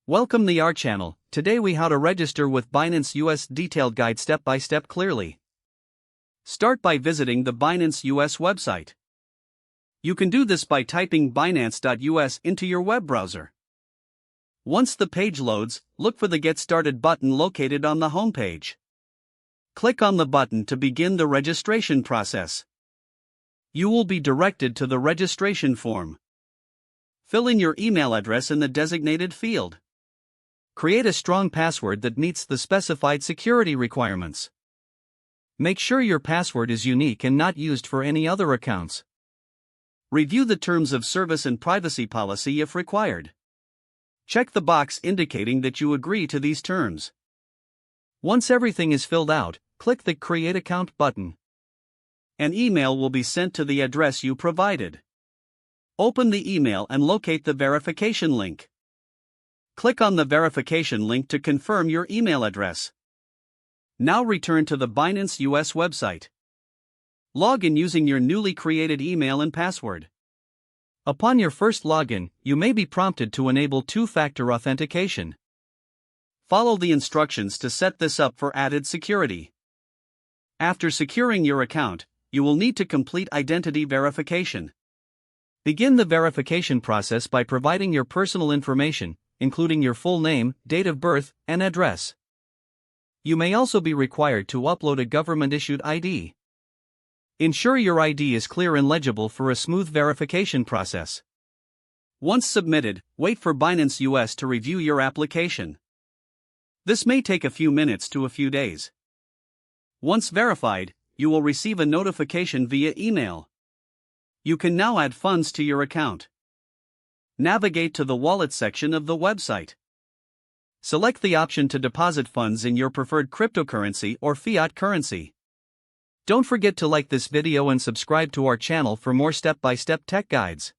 Welcome to our channel. Today we how to register with Binance US detailed guide step by step clearly. Start by visiting the Binance US website. You can do this by typing binance.us into your web browser. Once the page loads, look for the Get Started button located on the home page. Click on the button to begin the registration process. You will be directed to the registration form. Fill in your email address in the designated field. Create a strong password that meets the specified security requirements. Make sure your password is unique and not used for any other accounts. Review the terms of service and privacy policy if required. Check the box indicating that you agree to these terms. Once everything is filled out, click the Create Account button. An email will be sent to the address you provided. Open the email and locate the verification link. Click on the verification link to confirm your email address. Now return to the Binance US website. Log in using your newly created email and password. Upon your first login, you may be prompted to enable two-factor authentication. Follow the instructions to set this up for added security. After securing your account, you will need to complete identity verification. Begin the verification process by providing your personal information, including your full name, date of birth, and address. You may also be required to upload a government-issued ID. Ensure your ID is clear and legible for a smooth verification process. Once submitted, wait for Binance US to review your application. This may take a few minutes to a few days. Once verified, you will receive a notification via email. You can now add funds to your account. Navigate to the Wallet section of the website. Select the option to deposit funds in your preferred cryptocurrency or fiat currency. Don't forget to like this video and subscribe to our channel for more step-by-step tech guides.